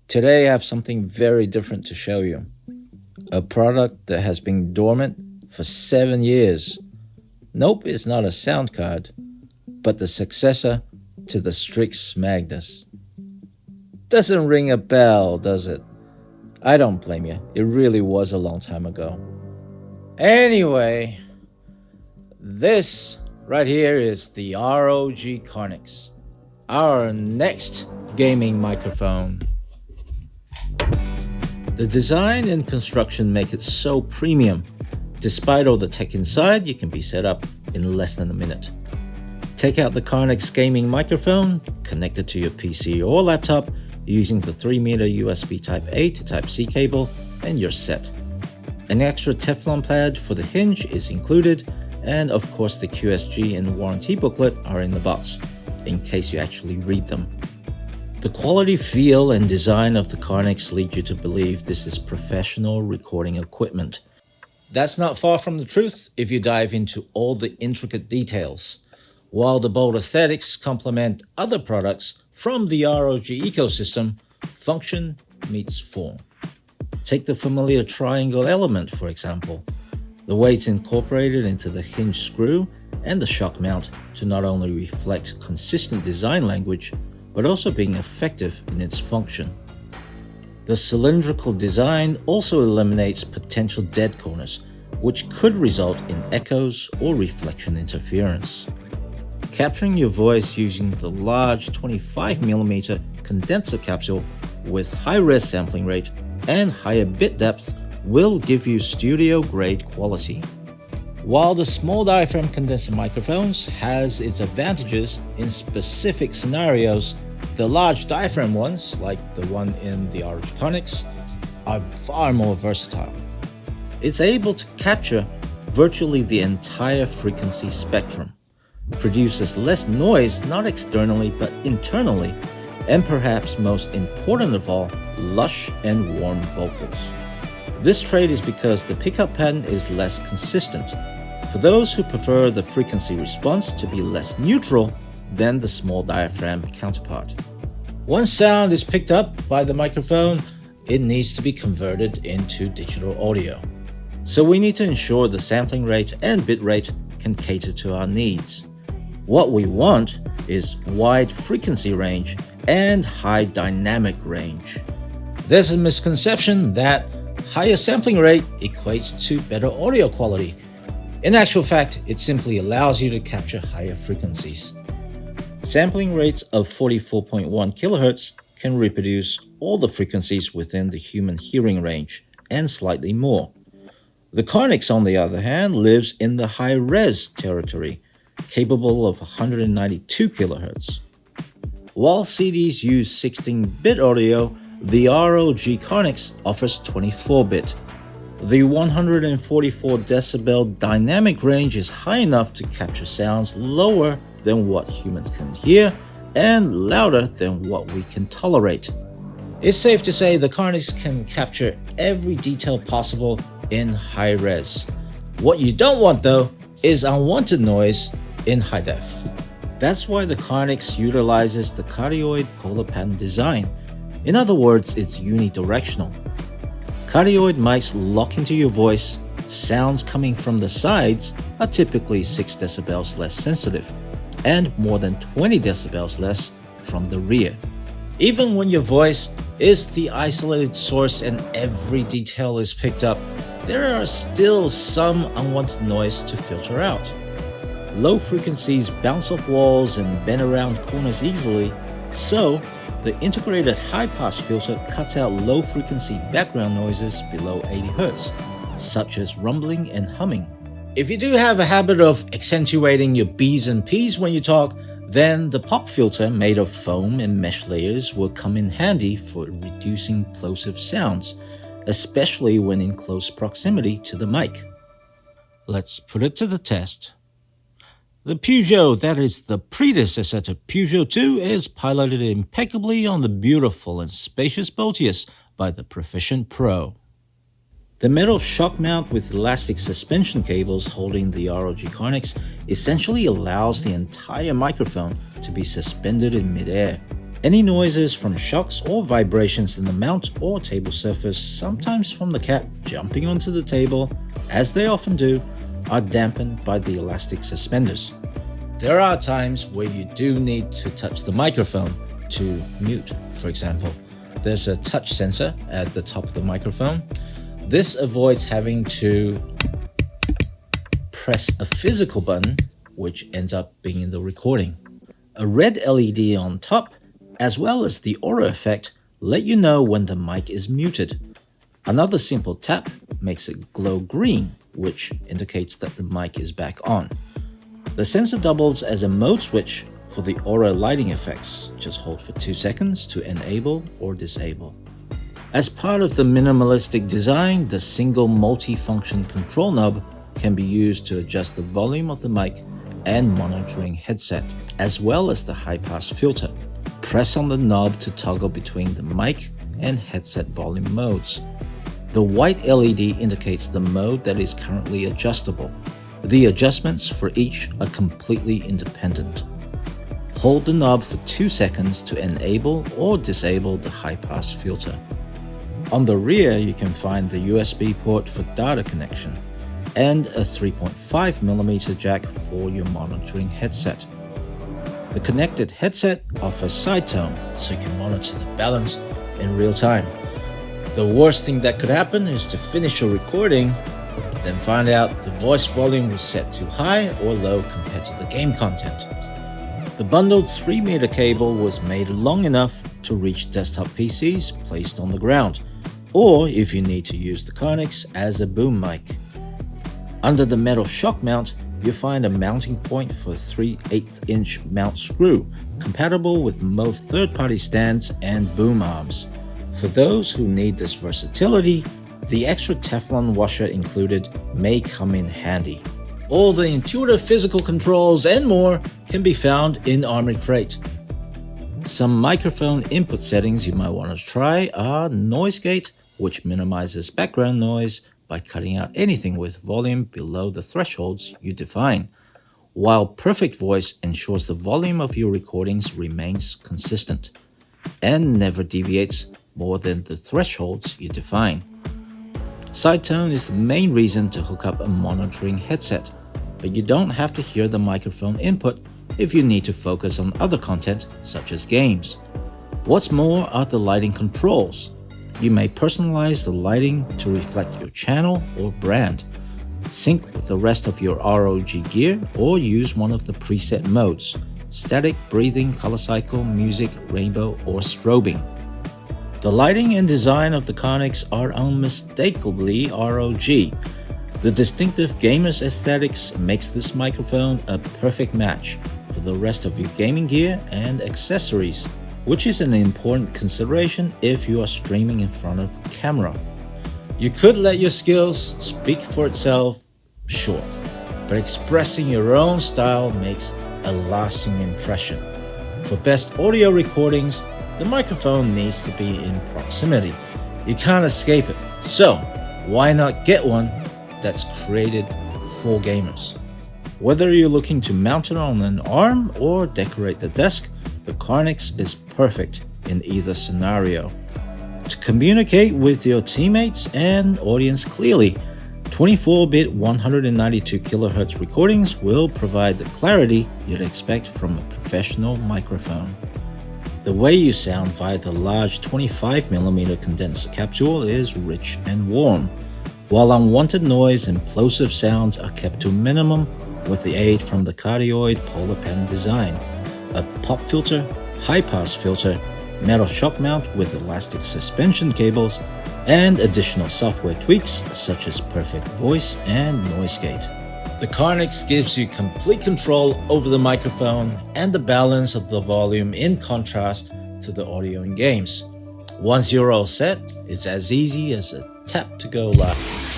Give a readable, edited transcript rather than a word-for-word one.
Today I have something very different to show you. A product that has been dormant for 7 years. Nope, it's not a sound card, but the successor to the Strix Magnus. Doesn't ring a bell, does it? I don't blame you. It really was a long time ago. Anyway, this right here is the ROG Carnyx, our next gaming microphone. The design and construction make it so premium. Despite all the tech inside, you can be set up in less than a minute. Take out the Carnyx gaming microphone, connect it to your PC or laptop using the 3-meter USB Type-A to Type-C cable, and you're set. An extra Teflon pad for the hinge is included, and of course the QSG and warranty booklet are in the box, in case you actually read them. The quality, feel, and design of the Carnyx lead you to believe this is professional recording equipment. That's not far from the truth if you dive into all the intricate details. While the bold aesthetics complement other products from the ROG ecosystem, function meets form. Take the familiar triangle element, for example. The way it's incorporated into the hinge screw and the shock mount to not only reflect consistent design language, but also being effective in its function. The cylindrical design also eliminates potential dead corners, which could result in echoes or reflection interference. Capturing your voice using the large 25mm condenser capsule with high-res sampling rate and higher bit depth will give you studio-grade quality. While the small diaphragm condenser microphones has its advantages in specific scenarios, the large diaphragm ones, like the one in the ROG Carnyx, are far more versatile. It's able to capture virtually the entire frequency spectrum, produces less noise not externally but internally, and perhaps most important of all, lush and warm vocals. This trait is because the pickup pattern is less consistent. For those who prefer the frequency response to be less neutral than the small diaphragm counterpart. Once sound is picked up by the microphone, it needs to be converted into digital audio. So we need to ensure the sampling rate and bit rate can cater to our needs. What we want is wide frequency range and high dynamic range. There's a misconception that higher sampling rate equates to better audio quality. In actual fact, it simply allows you to capture higher frequencies. Sampling rates of 44.1 kHz can reproduce all the frequencies within the human hearing range and slightly more. The Carnyx, on the other hand, lives in the high-res territory, capable of 192 kHz. While CDs use 16-bit audio, the ROG Carnyx offers 24-bit. The 144 decibel dynamic range is high enough to capture sounds lower than what humans can hear and louder than what we can tolerate. It's safe to say the Carnyx can capture every detail possible in high res. What you don't want though is unwanted noise in high def. That's why the Carnyx utilizes the cardioid polar pattern design. In other words, it's unidirectional. Cardioid mics lock into your voice. Sounds coming from the sides are typically 6 decibels less sensitive, and more than 20 decibels less from the rear. Even when your voice is the isolated source and every detail is picked up, there are still some unwanted noise to filter out. Low frequencies bounce off walls and bend around corners easily, so the integrated high-pass filter cuts out low-frequency background noises below 80 Hz, such as rumbling and humming. If you do have a habit of accentuating your B's and P's when you talk, then the pop filter made of foam and mesh layers will come in handy for reducing plosive sounds, especially when in close proximity to the mic. Let's put it to the test. The Peugeot, that is the predecessor to Peugeot 2, is piloted impeccably on the beautiful and spacious Botius by the Proficient Pro. The metal shock mount with elastic suspension cables holding the ROG Carnyx essentially allows the entire microphone to be suspended in midair. Any noises from shocks or vibrations in the mount or table surface, sometimes from the cat jumping onto the table, as they often do, are dampened by the elastic suspenders. There are times where you do need to touch the microphone to mute, for example. There's a touch sensor at the top of the microphone. This avoids having to press a physical button, which ends up being in the recording. A red LED on top, as well as the aura effect, let you know when the mic is muted. Another simple tap makes it glow green, which indicates that the mic is back on. The sensor doubles as a mode switch for the aura lighting effects. Just hold for 2 seconds to enable or disable. As part of the minimalistic design, the single multi-function control knob can be used to adjust the volume of the mic and monitoring headset, as well as the high-pass filter. Press on the knob to toggle between the mic and headset volume modes. The white LED indicates the mode that is currently adjustable. The adjustments for each are completely independent. Hold the knob for 2 seconds to enable or disable the high-pass filter. On the rear, you can find the USB port for data connection and a 3.5mm jack for your monitoring headset. The connected headset offers side tone, so you can monitor the balance in real time. The worst thing that could happen is to finish your recording, then find out the voice volume was set too high or low compared to the game content. The bundled 3-meter cable was made long enough to reach desktop PCs placed on the ground, or if you need to use the Carnyx as a boom mic. Under the metal shock mount, you'll find a mounting point for a 3/8" mount screw, compatible with most third-party stands and boom arms. For those who need this versatility, the extra Teflon washer included may come in handy. All the intuitive physical controls and more can be found in Armored Crate. Some microphone input settings you might want to try are noise gate, which minimizes background noise by cutting out anything with volume below the thresholds you define, while perfect voice ensures the volume of your recordings remains consistent and never deviates more than the thresholds you define. Side tone is the main reason to hook up a monitoring headset, but you don't have to hear the microphone input if you need to focus on other content such as games. What's more are the lighting controls. You may personalize the lighting to reflect your channel or brand, sync with the rest of your ROG gear, or use one of the preset modes: static, breathing, color cycle, music, rainbow, or strobing. The lighting and design of the Carnyx are unmistakably ROG. The distinctive gamer's aesthetics makes this microphone a perfect match for the rest of your gaming gear and accessories, which is an important consideration if you are streaming in front of a camera. You could let your skills speak for itself, sure, but expressing your own style makes a lasting impression. For best audio recordings, the microphone needs to be in proximity. You can't escape it. So, why not get one that's created for gamers? Whether you're looking to mount it on an arm or decorate the desk, the Carnyx is perfect in either scenario. To communicate with your teammates and audience clearly, 24-bit 192 kHz recordings will provide the clarity you'd expect from a professional microphone. The way you sound via the large 25mm condenser capsule is rich and warm, while unwanted noise and plosive sounds are kept to a minimum with the aid from the cardioid polar pen design, a pop filter, high-pass filter, metal shock mount with elastic suspension cables, and additional software tweaks such as perfect voice and noise gate. The Carnyx gives you complete control over the microphone and the balance of the volume in contrast to the audio in games. Once you're all set, it's as easy as a tap to go live.